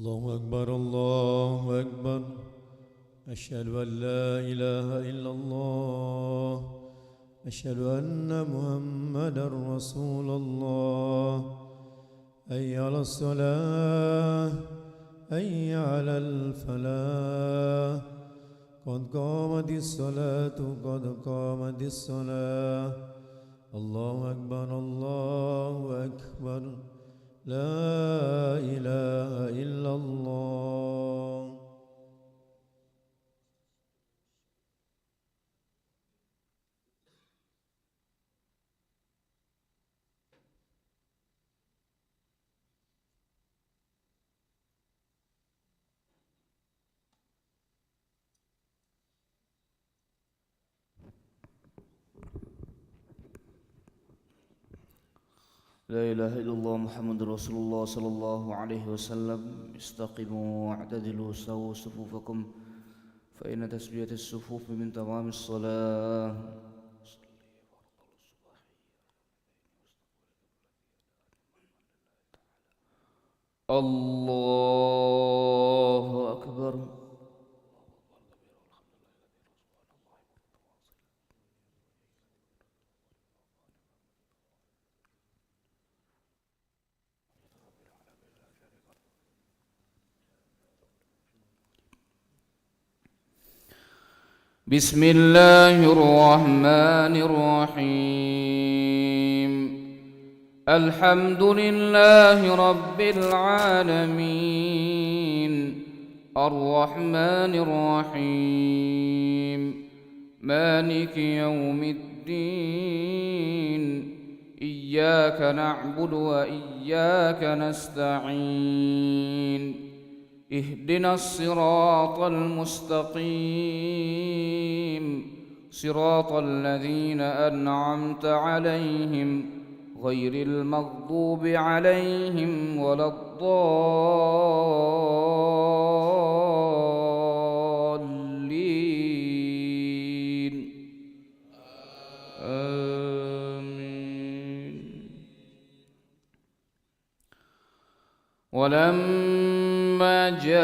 الله أكبر الله أكبر. أشهد أن لا إله إلا الله. أشهد أن محمدا رسول الله. حي على الصلاة حي على الفلاح. قد قامت الصلاة قد قامت الصلاة. الله أكبر الله أكبر. لا إله إلا الله. لا إله إلا الله محمد رسول الله صلى الله عليه وسلم. استقيموا واعتدلوا سووا صفوفكم فإن تسوية الصفوف من تمام الصلاة. الله أكبر. بسم الله الرحمن الرحيم. الحمد لله رب العالمين الرحمن الرحيم مالك يوم الدين. إياك نعبد وإياك نستعين. اهدنا الصراط المستقيم صراط الذين أنعمت عليهم غير المغضوب عليهم ولا الضالين. آمين. ولما جاءت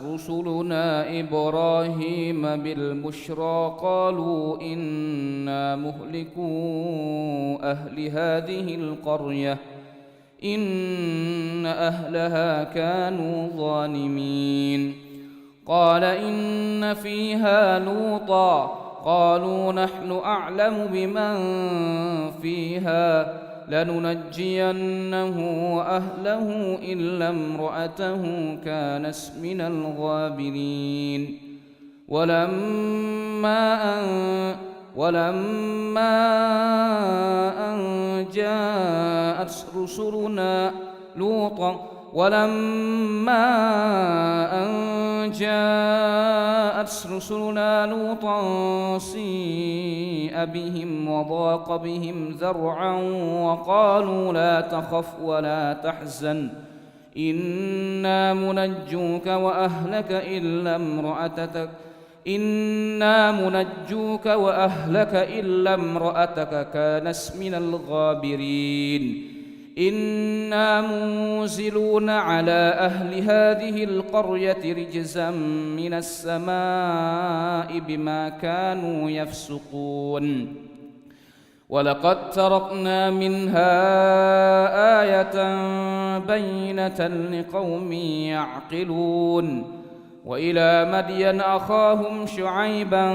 رسلنا إبراهيم بالبشرى قالوا إنا مهلكو أهل هذه القرية إن أهلها كانوا ظالمين. قال إن فيها لوطا قالوا نحن أعلم بمن فيها لننجينه وأهله إلا امرأته كانت من الغابرين. ولما أن جاءت رسلنا لوطا سيء بهم وضاق بهم ذرعا وقالوا لا تخف ولا تحزن إنا منجوك وأهلك إلا امرأتك كانت من الغابرين. إنا منزلون على أهل هذه القرية رجزا من السماء بما كانوا يفسقون. ولقد تركنا منها آية بينة لقوم يعقلون. وإلى مدين أخاهم شعيبا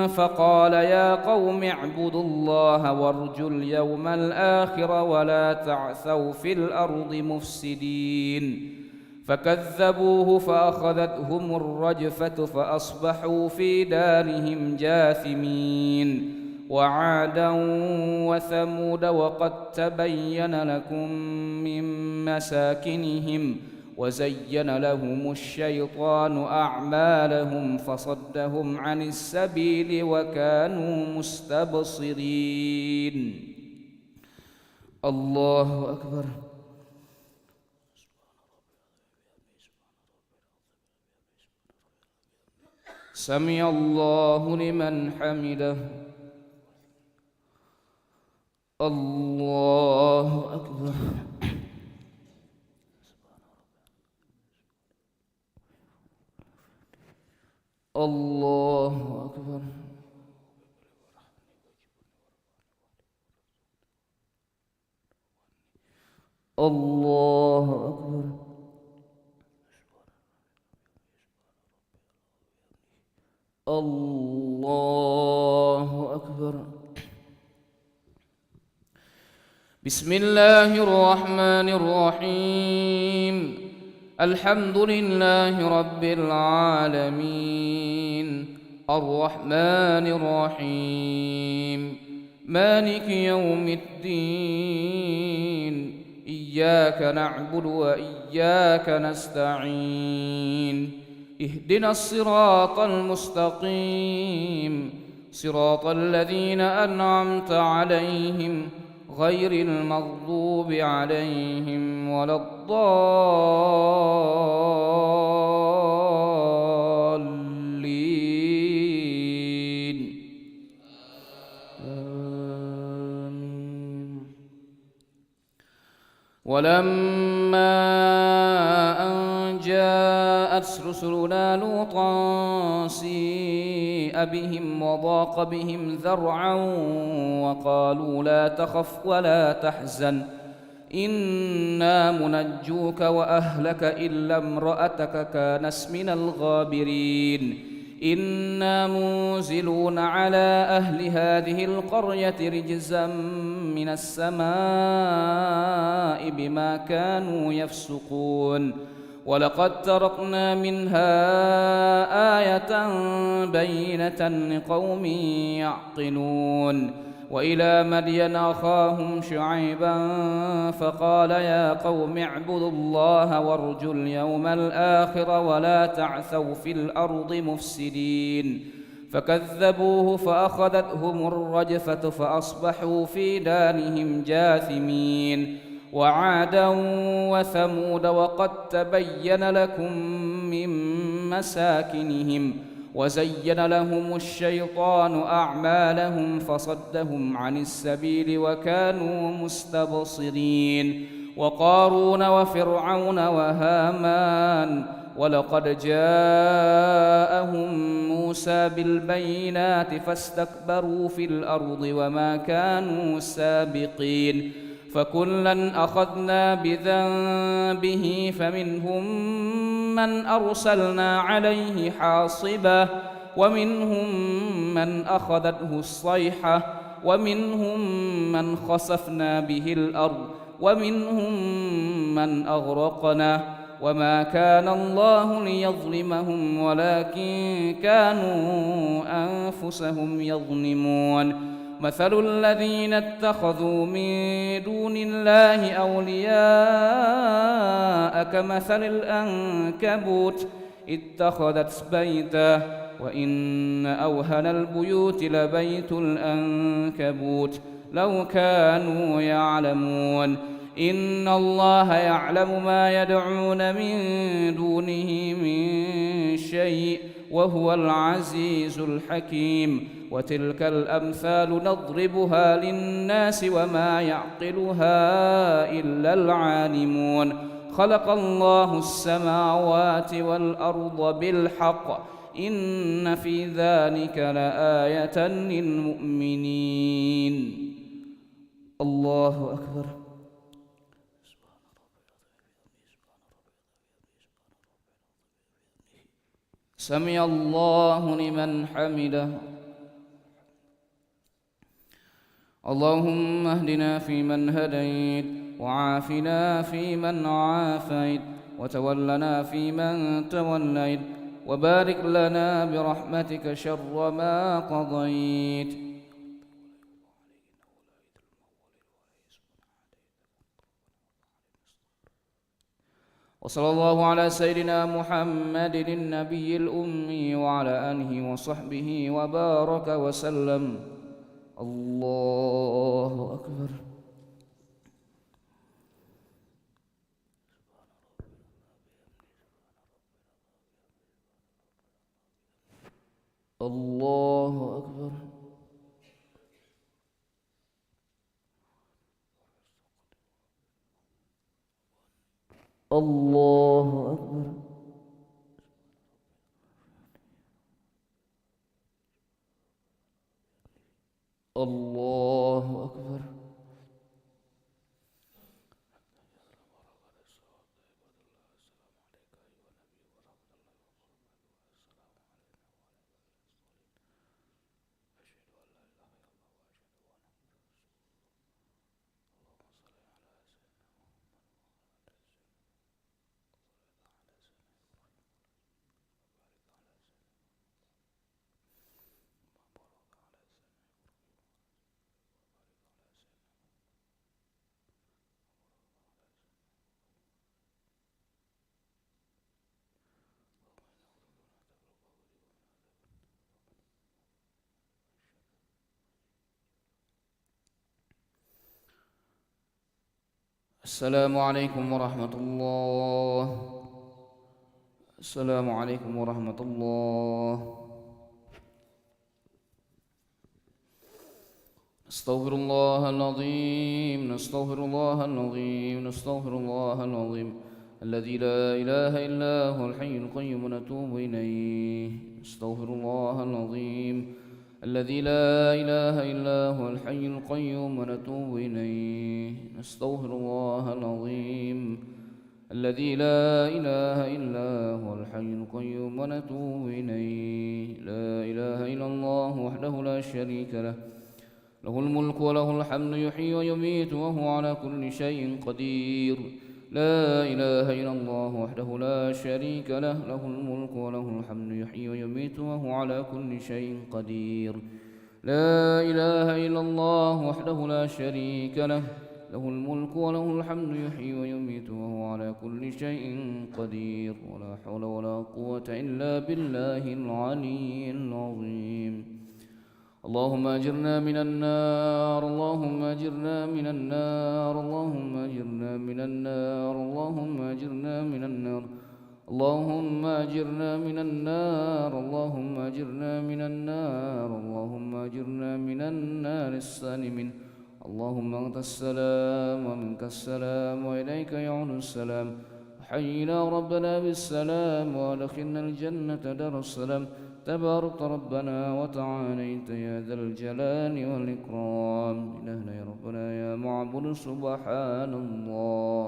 فقال يا قوم اعبدوا الله وارجوا اليوم الآخر ولا تعثوا في الأرض مفسدين. فكذبوه فأخذتهم الرجفة فأصبحوا في دارهم جاثمين. وعادا وثمود وقد تبين لكم من مساكنهم وزين لهم الشيطان أعمالهم فصدهم عن السبيل وكانوا مستبصرين. الله أكبر. سمع الله لمن حمده. الله أكبر. الله أكبر. الله أكبر. الله أكبر. بسم الله الرحمن الرحيم. الحمد لله رب العالمين، الرحمن الرحيم، مالك يوم الدين، إياك نعبد وإياك نستعين، اهدنا الصراط المستقيم، صراط الذين أنعمت عليهم غير المغضوب عليهم ولا الضالين. آمين. ولما أن جاءت رسلنا لوطا سيء بهم وضاق بهم ذرعا وقالوا لا تخف ولا تحزن إنا منجوك وأهلك إلا امرأتك كانت من الغابرين إنا منزلون على أهل هذه القرية رجزا من السماء بما كانوا يفسقون ولقد تركنا منها آية بينة لقوم يعقلون وإلى مدين أخاهم شعيبا فقال يا قوم اعبدوا الله وارجوا اليوم الآخر ولا تعثوا في الأرض مفسدين فكذبوه فأخذتهم الرجفة فأصبحوا في دارهم جاثمين وعادا وثمود وقد تبين لكم من مساكنهم وزين لهم الشيطان أعمالهم فصدهم عن السبيل وكانوا مستبصرين وقارون وفرعون وهامان ولقد جاءهم موسى بالبينات فاستكبروا في الأرض وما كانوا سابقين فكلا أخذنا بذنبه فمنهم من أرسلنا عليه حاصبا ومنهم من أخذته الصيحة ومنهم من خسفنا به الأرض ومنهم من أغرقنا وما كان الله ليظلمهم ولكن كانوا أنفسهم يظلمون مثل الذين اتخذوا من دون الله أولياء كمثل العنكبوت اتخذت بيتا وإن أوهن البيوت لبيت العنكبوت لو كانوا يعلمون إن الله يعلم ما يدعون من دونه من شيء وهو العزيز الحكيم وتلك الأمثال نضربها للناس وما يعقلها إلا العالمون خلق الله السماوات والأرض بالحق إن في ذلك لآية للمؤمنين. الله أكبر. سمع الله لمن حمده. اللهم اهدنا فيمن هديت وعافنا فيمن عافيت وتولنا فيمن توليت وبارك لنا برحمتك شر ما قضيت وصلى الله على سيدنا محمد النبي الأمي وعلى آله وصحبه وبارك وسلم. الله أكبر. الله أكبر. الله أكبر. الله أكبر. السلام عليكم ورحمة الله. السلام عليكم ورحمة الله. نستغفر الله العظيم، نستغفر الله العظيم، نستغفر الله العظيم الذي لا إله إلا هو الحي القيوم ونتوب إليه. نستغفر الله العظيم الذي لا إله إلا هو الحي القيوم ونتوب إليه. نستغفر الله العظيم الذي لا إله إلا هو الحي القيوم ونتوب إليه. لا إله إلا الله وحده لا شريك له، له الملك وله الحمد يحيي ويميت وهو على كل شيء قدير. لا إله إلا الله وحده لا شريك له، له الملك وله الحمد يحيي ويميت وهو على كل شيء قدير. لا إله إلا الله وحده لا شريك له، له الملك وله الحمد يحيي ويميت وهو على كل شيء قدير. ولا حول ولا قوة إلا بالله العلي العظيم. اللهم أجرنا من النار، اللهم أجرنا من النار، اللهم أجرنا من النار، اللهم أجرنا من النار، اللهم أجرنا من النار، اللهم أجرنا من النار، اللهم أجرنا من النار السالمين. اللهم أنت السلام ومنك السلام وإليك يعود السلام. حينا ربنا بالسلام وادخلنا الجنة دار السلام. تبارك ربنا وتعاليت يا ذا الجلال والإكرام. إلهنا يا ربنا يا معبود سبحان الله.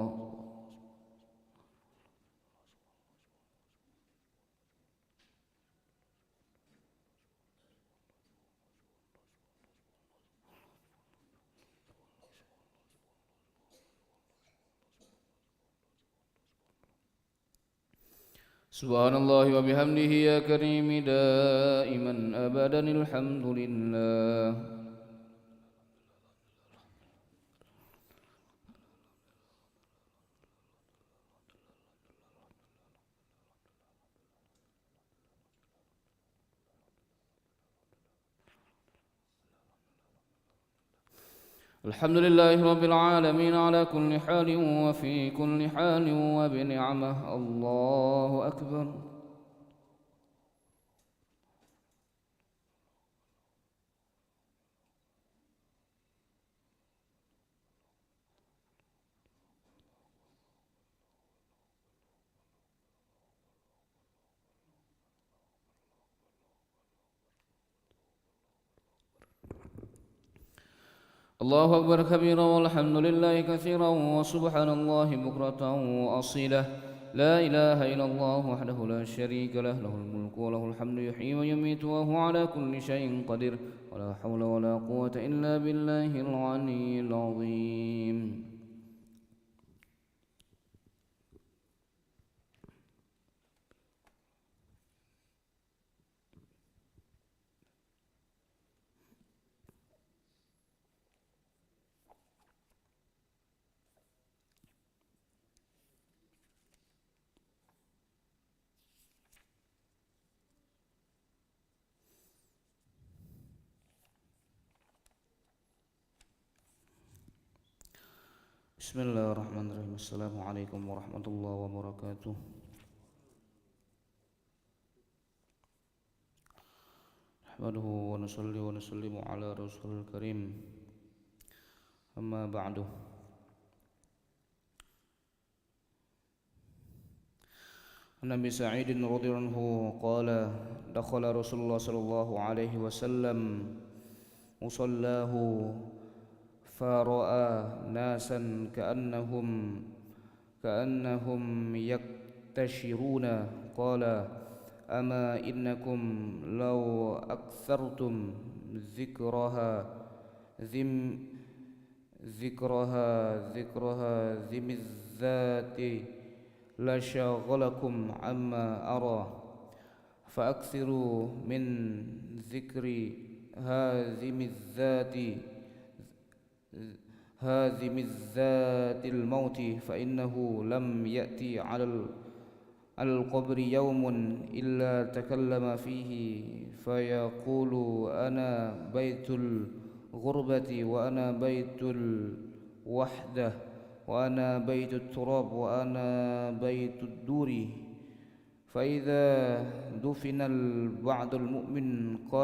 سبحان الله وبحمده يا كريم دائما أبدا الحمد لله. الحمد لله رب العالمين على كل حال وفي كل حال وبنعمه. الله أكبر. الله أكبر كبيرا والحمد لله كثيرا وسبحان الله بكرة وأصيلا. لا إله إلا الله وحده لا شريك له، له الملك وله الحمد يحيي ويميت وهو على كل شيء قدير. ولا حول ولا قوة إلا بالله العلي العظيم. بسم الله الرحمن الرحيم. السلام عليكم ورحمة الله وبركاته. نحمده ونصلي ونسلم على رسول الكريم. أما بعد. عن أبي سعيد رضي الله عنه قال: دخل رسول الله صلى الله عليه وسلم مصلاه فرأى ناسا كأنهم يكتشرون قال أما إنكم لو أكثرتم ذكرها ذم الذات لشغلكم عما أرى فأكثروا من ذكر هازم الذات الموت فإنه لم يأتي على القبر يوم إلا تكلم فيه فيقول أنا بيت الغربة وأنا بيت الوحدة وأنا بيت التراب وأنا بيت الدور فإذا دفن البعض المؤمن قال